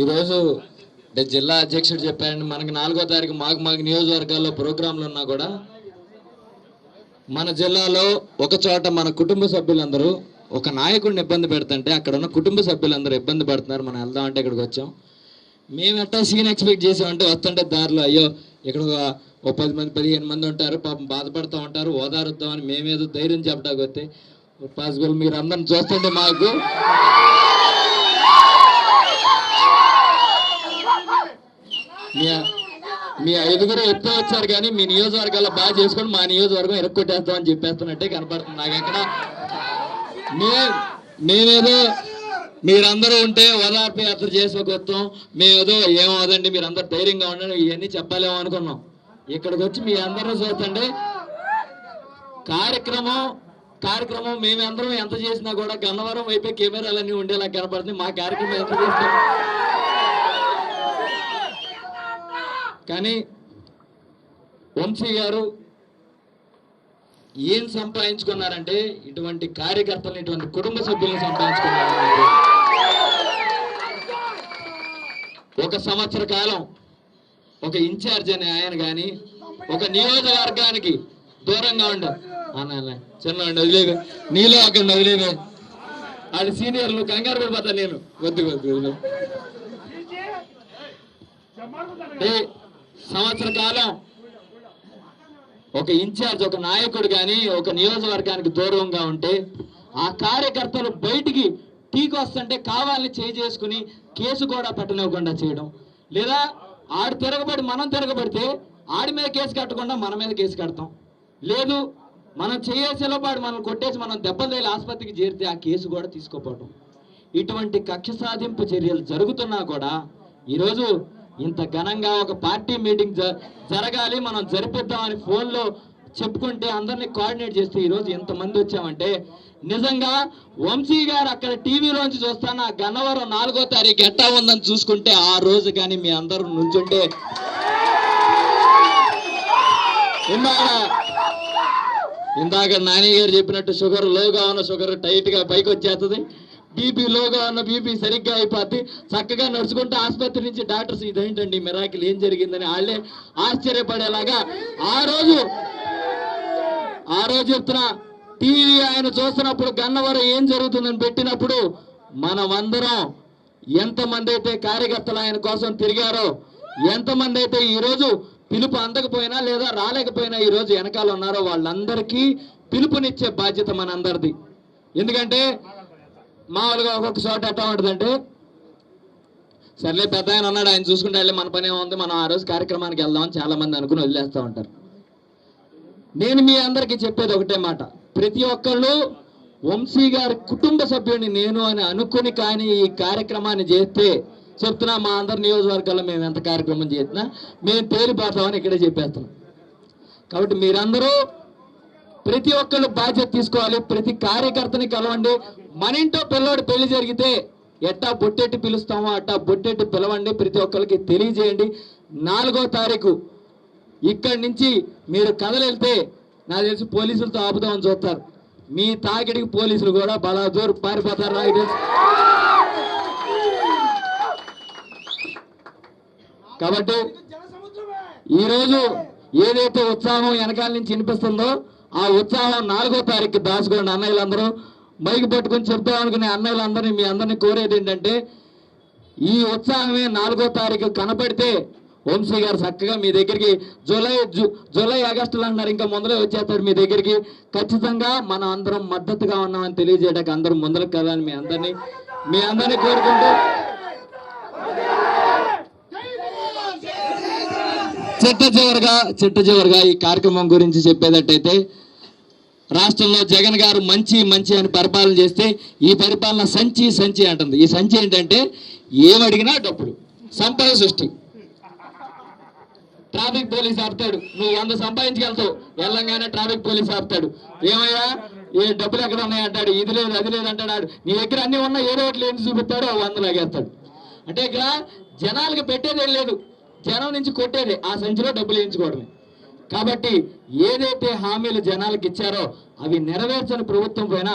ఈరోజు జిల్లా అధ్యక్షుడు చెప్పారండి, మనకి 4వ తారీఖు మాకు నియోజకవర్గాల్లో ప్రోగ్రాంలు ఉన్నా కూడా మన జిల్లాలో ఒక చోట మన కుటుంబ సభ్యులందరూ ఒక నాయకుడిని ఇబ్బంది పెడుతుంటే అక్కడ ఉన్న కుటుంబ సభ్యులందరూ ఇబ్బంది పడుతున్నారు. మనం వెళ్దామంటే ఇక్కడికి వచ్చాం. మేము ఎట్టా సీన్ ఎక్స్పెక్ట్ చేసామంటే వస్తుంటే దారిలో అయ్యో ఇక్కడ ఓ 10 మంది 15 మంది ఉంటారు, పాపం బాధపడుతూ ఉంటారు, ఓదారుద్దామని మేమేదో ధైర్యం చెప్పడానికి వస్తే పాసిబుల్ మీరు అందరిని చూస్తుంటే మాకు మీ 5గురు ఎప్పుడో వచ్చారు కానీ మీ నియోజకవర్గాల్లో బాగా చేసుకొని మా నియోజకవర్గం ఇరక్కొట్టేస్తామని చెప్పేస్తున్నట్టే కనపడుతుంది నాకు. ఎక్కడ మేమేదో మీరందరూ ఉంటే ఓదార్పు యాత్ర చేసుకోవచ్చాం, మేమేదో ఏమవుదండి మీరందరూ ధైర్యంగా ఉండండి ఇవన్నీ చెప్పలేమో అనుకున్నాం. ఇక్కడికి వచ్చి మీ అందరూ చూస్తుంటే కార్యక్రమం మేమందరం ఎంత చేసినా కూడా గన్నవరం వైపే కెమెరాలన్నీ ఉండేలా కనపడుతుంది. మా కార్యక్రమం ఎంత చేస్తాం కానీ వంశీ గారు ఏం సంపాదించుకున్నారంటే ఇటువంటి కార్యకర్తలను ఇటువంటి కుటుంబ సభ్యులను సంపాదించుకున్నారంటే 1 సంవత్సర కాలం ఒక ఇన్ఛార్జ్ అనే ఆయన కానీ ఒక నియోజకవర్గానికి దూరంగా ఉండు అన్న చిన్న వదిలేవే నీలో అక్కడ వదిలేవే వాళ్ళు సీనియర్లు కంగారు పడిపోతా నేను వద్దు సంవత్సర కాలం ఒక ఇన్ఛార్జ్ ఒక నాయకుడు కానీ ఒక నియోజకవర్గానికి దూరంగా ఉంటే ఆ కార్యకర్తలు బయటికి టీకి వస్తుంటే కావాలని చేసుకుని కేసు కూడా పెట్టనివ్వకుండా చేయడం, లేదా ఆడు తిరగబడి మనం తిరగబడితే ఆడి మీద కేసు కట్టకుండా మన మీద కేసు కడతాం, లేదు మనం చేసేలోపాటు మనం కొట్టేసి మనం దెబ్బలు తేలి ఆసుపత్రికి చేరితే ఆ కేసు కూడా తీసుకోపోవడం, ఇటువంటి కక్ష సాధింపు చర్యలు జరుగుతున్నా కూడా ఈరోజు ఇంత ఘనంగా ఒక పార్టీ మీటింగ్ జరగాలి మనం జరిపిద్దామని ఫోన్లో చెప్పుకుంటే అందరినీ కోఆర్డినేట్ చేస్తే ఈరోజు ఎంతమంది వచ్చామంటే నిజంగా వంశీ గారు అక్కడ టీవీలోంచి చూస్తాను ఆ గన్నవరం 4వ తారీఖు ఎట్టా ఉందని చూసుకుంటే ఆ రోజు కానీ మీ అందరూ నుంచుంటే ఇందాక నాని గారు చెప్పినట్టు షుగర్ లోగా ఉన్న షుగర్ టైట్గా పైకి వచ్చేస్తుంది, బీపీ లోగా ఉన్న బీపీ సరిగ్గా అయిపోద్ది, చక్కగా నడుచుకుంటే ఆసుపత్రి నుంచి డాక్టర్స్ ఇదేంటండి మిరాకిల్ ఏం జరిగిందని వాళ్ళే ఆశ్చర్యపడేలాగా ఆ రోజు చెప్తున్నా టీవీ ఆయన చూస్తున్నప్పుడు గన్నవరం ఏం జరుగుతుందని పెట్టినప్పుడు మనమందరం ఎంతమంది అయితే కార్యకర్తలు ఆయన కోసం తిరిగారో, ఎంతమంది అయితే ఈరోజు పిలుపు అందకపోయినా లేదా రాలేకపోయినా ఈరోజు వెనకాల ఉన్నారో వాళ్ళందరికీ పిలుపునిచ్చే బాధ్యత మనందరిది. ఎందుకంటే మామూలుగా ఒక్కొక్క చోట ఎట్టా ఉంటుందంటే సర్లే పెద్ద ఆయన ఉన్నాడు ఆయన చూసుకుంటే వెళ్ళి మన పని ఏముంది మనం ఆ రోజు కార్యక్రమానికి వెళ్దామని చాలా మంది అనుకుని వదిలేస్తూ ఉంటారు. నేను మీ అందరికీ చెప్పేది ఒకటే మాట, ప్రతి ఒక్కళ్ళు వంశీ గారి కుటుంబ సభ్యుడిని నేను అని అనుకుని కానీ ఈ కార్యక్రమాన్ని చేస్తే చెప్తున్నా మా అందరి నియోజకవర్గాల్లో మేము ఎంత కార్యక్రమం చేసినా మేము తేలిపోతామని ఇక్కడే చెప్పేస్తున్నాం. కాబట్టి మీరందరూ ప్రతి ఒక్కళ్ళు బాధ్యత తీసుకోవాలి, ప్రతి కార్యకర్తని కలవండి. మన ఇంట్లో పిల్లోడు పెళ్లి జరిగితే ఎట్టా బొట్టెట్టి పిలుస్తామో అట్టా బొట్టెట్టి పిలవండి, ప్రతి ఒక్కరికి తెలియజేయండి. 4వ తారీఖు ఇక్కడి నుంచి మీరు కదలెళ్తే నాకు తెలిసి పోలీసులతో ఆపుదామని చూస్తారు, మీ తాకిడికి పోలీసులు కూడా బలాదూరు పారిపోతారు నాకు తెలిసి. కాబట్టి ఈరోజు ఏదైతే ఉత్సాహం వెనకాల నుంచి వినిపిస్తుందో ఆ ఉత్సాహం 4వ తారీఖు దాచుకోండి. అన్నయ్యలందరూ మైకి పట్టుకుని చెప్తాం అనుకునే అన్నయ్యలందరినీ మీ అందరినీ కోరేది ఏంటంటే ఈ ఉత్సాహమే 4వ తారీఖు కనపడితే వంశీ గారు చక్కగా మీ దగ్గరికి జూలై ఆగస్టులో అన్నారు ఇంకా ముందరే వచ్చేస్తాడు మీ దగ్గరికి. ఖచ్చితంగా మనం అందరం మద్దతుగా ఉన్నామని తెలియజేయడానికి అందరూ ముందరకు కదా అని మీ అందరినీ కోరుకుంటూ చిట్ట చివరిగా ఈ కార్యక్రమం గురించి చెప్పేటట్టయితే రాష్ట్రంలో జగన్ గారు మంచి అని పరిపాలన చేస్తే ఈ పరిపాలన సంచి అంటుంది. ఈ సంచి ఏంటంటే ఏమడిగినా డబ్బులు, సంపద సృష్టి. ట్రాఫిక్ పోలీస్ ఆపుతాడు, నువ్వు 100 సంపాదించగలుగుతావు, వెళ్ళంగానే ట్రాఫిక్ పోలీస్ ఆపుతాడు, ఏమయ్యా ఏ డబ్బులు ఎక్కడ ఉన్నాయంటాడు, ఇది లేదు అది లేదు అంటాడు, నీ దగ్గర అన్ని ఉన్నా ఏదో ఒకటి లేని చూపిస్తాడు, 100 లాగేస్తాడు. అంటే ఇక్కడ జనాలకు పెట్టేదేం లేదు, జనం నుంచి కొట్టేదే, ఆ సంచిలో డబ్బులు వేయించుకోవడమే. కాబట్టి ఏదైతే హామీలు జనాలకు ఇచ్చారో అవి నెరవేర్చని ప్రభుత్వం పైన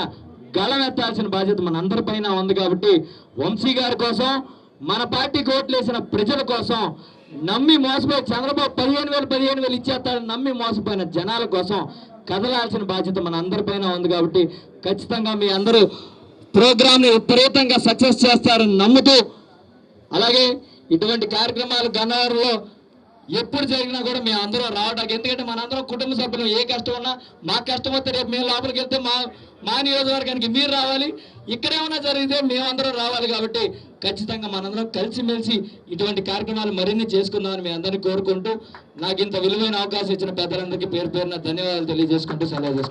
గళమెత్తాల్సిన బాధ్యత మన అందరిపైన ఉంది. కాబట్టి వంశీ గారి కోసం, మన పార్టీకి ఓట్లేసిన ప్రజల కోసం, నమ్మి మోసపోయి చంద్రబాబు 15,000 ఇచ్చేస్తాడని నమ్మి మోసపోయిన జనాల కోసం కదలాల్సిన బాధ్యత మన అందరిపైన ఉంది. కాబట్టి ఖచ్చితంగా మీ అందరూ ప్రోగ్రామ్ని విపరీతంగా సక్సెస్ చేస్తారని నమ్ముతూ, అలాగే ఇటువంటి కార్యక్రమాలు గన్నవరంలో ఎప్పుడు జరిగినా కూడా మేము అందరం రావడానికి, ఎందుకంటే మనందరం కుటుంబ సభ్యులు, ఏ కష్టం ఉన్నా మాకు కష్టం వస్తే రేపు మేము లోపలికి వెళ్తే మా నియోజకవర్గానికి మీరు రావాలి, ఇక్కడేమన్నా జరిగితే మేమందరం రావాలి. కాబట్టి ఖచ్చితంగా మనందరం కలిసిమెలిసి ఇటువంటి కార్యక్రమాలు మరిన్ని చేసుకుందామని మీ అందరినీ కోరుకుంటూ, నాకు ఇంత విలువైన అవకాశం ఇచ్చిన పెద్దలందరికీ పేరు పేరున ధన్యవాదాలు తెలియజేసుకుంటూ సెలవు చేసుకుంటాను.